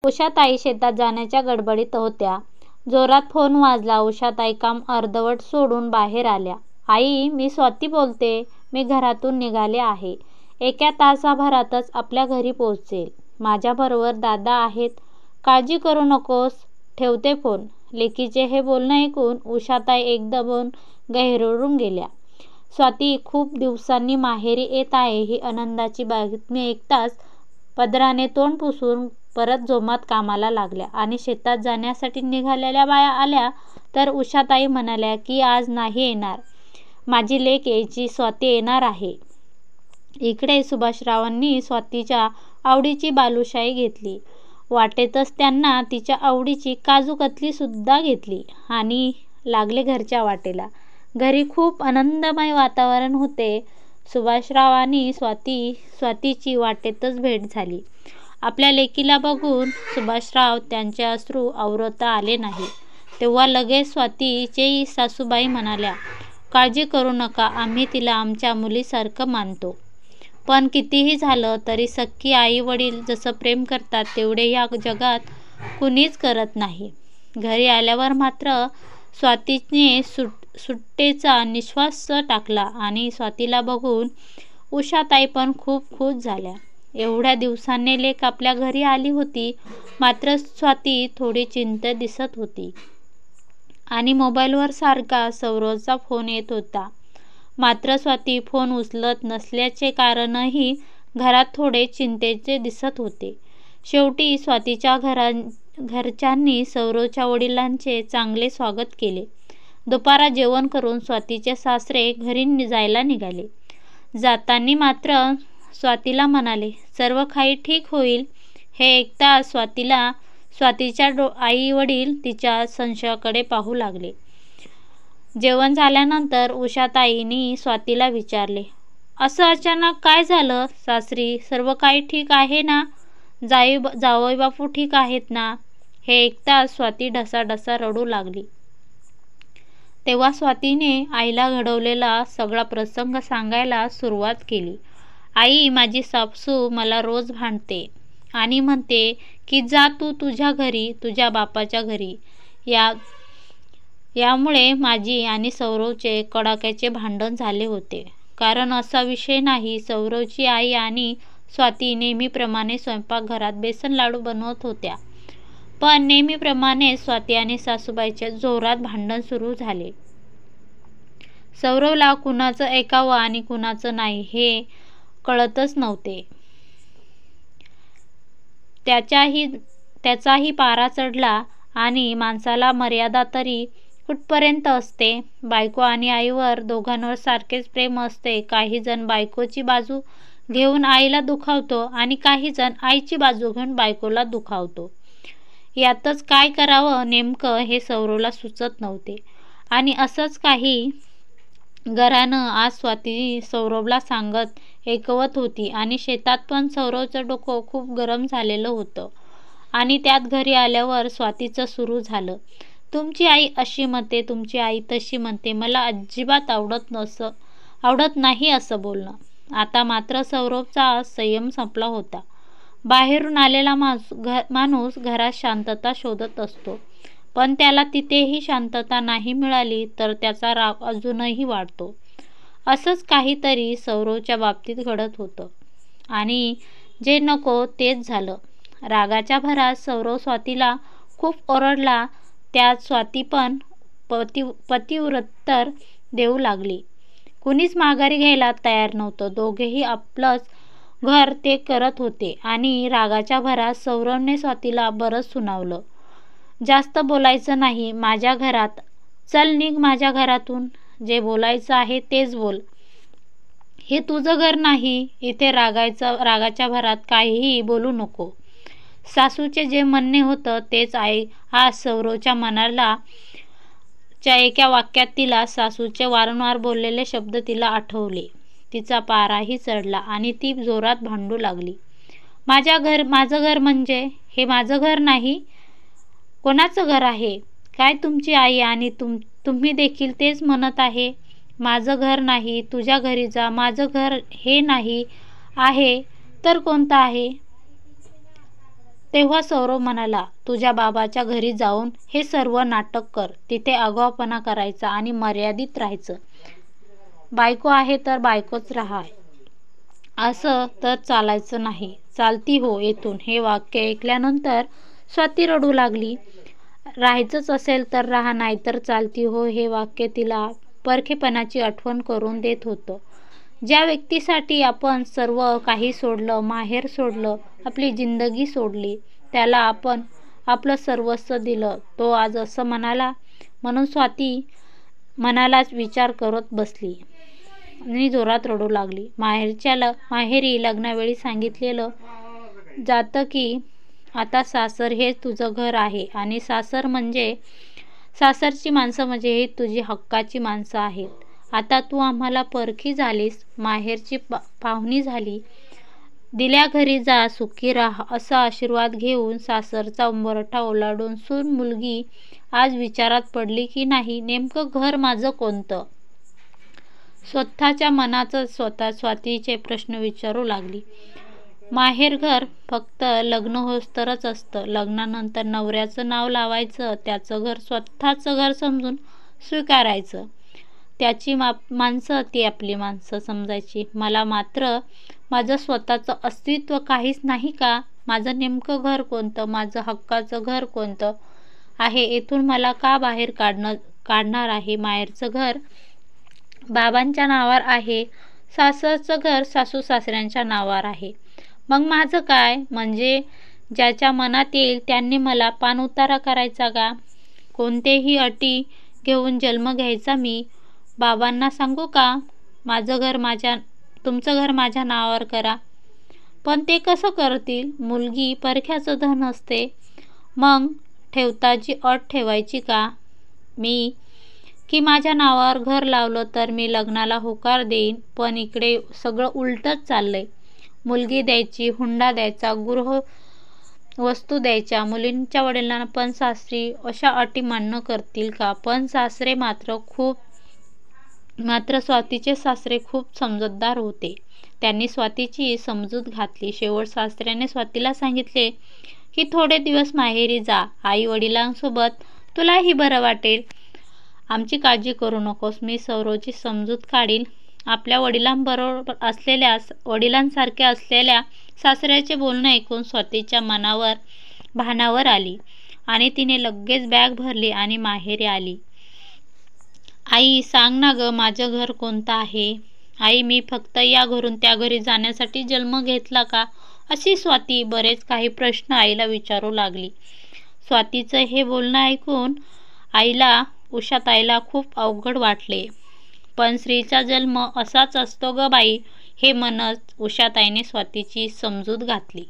उषाताई शेतात जाण्याच्या गडबडीत होत्या. जोरात फोन वाजला. उषाताई काम अर्धवट सोडून बाहेर आल्या. आई, मी स्वाती बोलते. मी घरातून निघाले आहे. एका तासाभरातच आपल्या घरी पोहोचेल. माझ्याबरोबर दादा आहेत. काळजी करू नकोस. ठेवते फोन. लेकीचे हे बोलणं ऐकून उषाताई एकदम गहिरून गेल्या. स्वाती खूप दिवसांनी माहेरी येत आहे ही आनंदाची बातमी ऐकताच पदराने तोंड पुसून परत जोमात कामाला लागल्या आणि शेतात जाण्यासाठी निघालेल्या बाया आल्या तर उषाताई म्हणाल्या की आज नाही येणार. माझी लेक यायची, स्वाती येणार आहे. इकडे सुभाषरावांनी स्वातीच्या आवडीची बालुशाही घेतली. वाटेतच त्यांना तिच्या आवडीची काजू कतली सुद्धा घेतली आणि लागले घरच्या वाटेला. घरी खूप आनंदमय वातावरण होते. सुभाषराव आणि स्वातीची वाटेतच भेट झाली. आपल्या लेकीला बघून सुभाषराव त्यांचे अश्रू आवरता आले नाही. तेव्हा लगेच स्वातीचे सासूबाई म्हणाल्या, काळजी करू नका, आम्ही तिला आमच्या मुलीसारखं मानतो. पण कितीही झालं तरी सख्खी आई वडील जसं प्रेम करतात तेवढे या जगात कुणीच करत नाही. घरी आल्यावर मात्र स्वातीने सुट्टीचा निश्वास टाकला आणि स्वातीला बघून उषाताई पण खूप खुश झाल्या. एवढ्या दिवसांनी लेक आपल्या घरी आली होती. मात्र स्वाती थोडी चिंतित दिसत होती आणि मोबाईलवर सारखा सौरवचा फोन येत होता. मात्र स्वाती फोन उचलत नसल्याचे कारणही घरात थोडे चिंतेचे दिसत होते. शेवटी स्वातीच्या घरच्यांनी सौरवच्या वडिलांचे चांगले स्वागत केले. दुपारा जेवण करून स्वातीचे सासरे घरी जायला निघाले. जाताना मात्र स्वातीला म्हणाले, सर्व काही ठीक होईल. हे ऐकताच स्वातीच्या आई वडील तिच्या संशयाकडे पाहू लागले. जेवण झाल्यानंतर उषाताईंनी स्वातीला विचारले, असं अचानक काय झालं सासरी? सर्व काही ठीक आहे ना? जावई बापू ठीक आहेत ना? हे ऐकताच स्वाती ढसाढसा रडू लागली. तेव्हा स्वातीने आईला घडवलेला सगळा प्रसंग सांगायला सुरुवात केली. आई, माझी सासू मला रोज भांडते आणि म्हणते की जा तू तुझ्या घरी, तुझ्या बापाच्या घरी. यामुळे माझी आणि सौरवचे कडाक्याचे भांडण झाले होते. कारण असा विषय नाही. सौरवची आई आणि स्वाती नेहमीप्रमाणे स्वयंपाकघरात बेसन लाडू बनवत होत्या. पण नेहमीप्रमाणे स्वाती आणि सासूबाईच्या जोरात भांडण सुरू झाले. सौरवला कुणाचं ऐकावं आणि कुणाचं नाही हे कळतच नव्हते. त्याचाही पारा चढला आणि माणसाला मर्यादा तरी कुठपर्यंत असते? बायको आणि आईवर दोघांवर सारखेच प्रेम असते. काही जण बायकोची बाजू घेऊन आईला दुखावतो आणि काही जण आईची बाजू घेऊन बायकोला दुखावतो. यातच काय करावं नेमकं हे सौरवला सुचत नव्हते. आणि असंच काही घरानं आज स्वाती सौरवला सांगत ऐकवत होती आणि शेतात पण सौरवचं डोकं खूप गरम झालेलं होतं. आणि त्यात घरी आल्यावर स्वातीचं सुरू झालं, तुमची आई अशी म्हणते, तुमची आई तशी म्हणते, मला अजिबात आवडत नाही असं बोलणं. आता मात्र सौरवचा संयम संपला होता. बाहेरून आलेला माणूस घरात शांतता शोधत असतो. पण त्याला तिथेही शांतता नाही मिळाली तर त्याचा राग अजूनही वाढतो. असंच काहीतरी सौरवच्या बाबतीत घडत होतं आणि जे नको तेच झालं. रागाच्या भरात सौरव स्वातीला खूप ओरडला. त्यात स्वाती पण पतिव्रतर देऊ लागली. कुणीच माघारी घ्यायला तयार नव्हतं. दोघेही आपलंच घर ते करत होते आणि रागाच्या भरात सौरवने स्वातीला बरंच सुनावलं. जास्त बोलायचं नाही माझ्या घरात. चल निघ माझ्या घरातून. जे बोलायचं आहे तेच बोल. हे तुझं घर नाही. इथे रागाच्या भरात काहीही बोलू नको. सासूचे जे म्हणणे होतं तेच आज सौरवच्या मनाला एका वाक्यात तिला सासूचे वारंवार बोललेले शब्द तिला आठवले. तिचा पाराही चढला आणि ती जोरात भांडू लागली. माझं घर म्हणजे हे माझं घर नाही. कोणाचं घर आहे? काय तुमची आई आणि तुम्ही देखील तेच म्हणत आहे. माझं घर नाही. तुझ्या घरी जा. माझं घर हे नाही आहे तर कोणतं आहे? तेव्हा सौरव म्हणाला, तुझ्या बाबाच्या घरी जाऊन हे सर्व नाटक कर. तिथे आगाऊपणा करायचा आणि मर्यादित राहायचं. बायको आहे तर बायकोच राहा, असं तर चालायचं नाही. चालती हो येथून. हे वाक्य ऐकल्यानंतर स्वाती रडू लागली. राहायचंच असेल तर राहा, नाहीतर चालती हो हे वाक्य तिला परखेपणाची आठवण करून देत होतं. ज्या व्यक्तीसाठी आपण सर्व काही सोडलं, माहेर सोडलं, आपली जिंदगी सोडली, त्याला आपण आपलं सर्वस्व दिलं, तो आज असं म्हणाला. म्हणून स्वाती मनालाच विचार करत बसली आणि जोरात रडू लागली. माहेरी लग्नावेळी सांगितलेलं जातं की आता सासर हे तुझं घर आहे आणि सासरची माणसं म्हणजे ही तुझी हक्काची माणसं आहेत. आता तू आम्हाला परखी झालीस, माहेरची पाहुणी झाली. दिल्या घरी जा, सुखी राहा, असा आशीर्वाद घेऊन सासरचा उंबरठा ओलांडून सून मुलगी आज विचारात पडली की नाही, नेमकं घर माझं कोणतं? स्वतःच्या मनाचं स्वतः स्वातीचे प्रश्न विचारू लागली. माहेरघर फक्त लग्न होस्तरच असतं. लग्नानंतर नवऱ्याचं नाव लावायचं, त्याचं घर स्वतःचं घर समजून स्वीकारायचं. त्याची माणसं ती आपली माणसं समजायची. मला मात्र माझं स्वतःचं अस्तित्व काहीच नाही का? माझं नेमकं घर कोणतं? माझं हक्काचं घर कोणतं आहे? येथून मला का बाहेर काढणार आहे? माहेरचं घर बाबांच्या नावावर आहे, सासरचं घर सासू सासऱ्यांच्या नावावर आहे. मग माझं काय? म्हणजे ज्याच्या मनात येईल त्यांनी मला पाणउतारा करायचा का? कोणतेही अटी घेऊन जन्म घ्यायचा मी? बाबांना सांगू का तुमचं घर माझ्या नावावर करा? पण ते कसं करतील? मुलगी परख्याचं धन असते. मग ठेवताची अट ठेवायची का मी, की माझ्या नावावर घर लावलं तर मी लग्नाला होकार देईन? पण इकडे सगळं उलटच चाललंय. मुलगी द्यायची, हुंडा द्यायचा, वस्तू द्यायच्या, मुलींच्या वडिलांना पण सासरी, अशा अटी मान्य करतील का? पण सासरे मात्र स्वातीचे सासरे खूप समजूतदार होते. त्यांनी स्वातीची समजूत घातली. शेवट सासऱ्याने स्वातीला सांगितले की थोडे दिवस माहेरी जा, आई वडिलांसोबत, तुलाही बरं वाटेल. आमची काळजी करू नकोस, मी सौरवची समजूत काढील. आपल्या वडिलांसारखे असलेल्या सासऱ्याचे बोलणं ऐकून स्वातीच्या भानावर आली आणि तिने लगेच बॅग भरली आणि माहेरी आली. आई सांग ना गं, माझं घर कोणतं आहे? आई, मी फक्त या घरून त्या घरी जाण्यासाठी जन्म घेतला का? अशी स्वाती बरेच काही प्रश्न आईला विचारू लागली. स्वातीचं हे बोलणं ऐकून उषाताईला खूप अवघड वाटले. पण स्त्रीचा जन्म असाच असतो ग बाई, हे म्हणत उषाताईने स्वातीची समजूत घातली.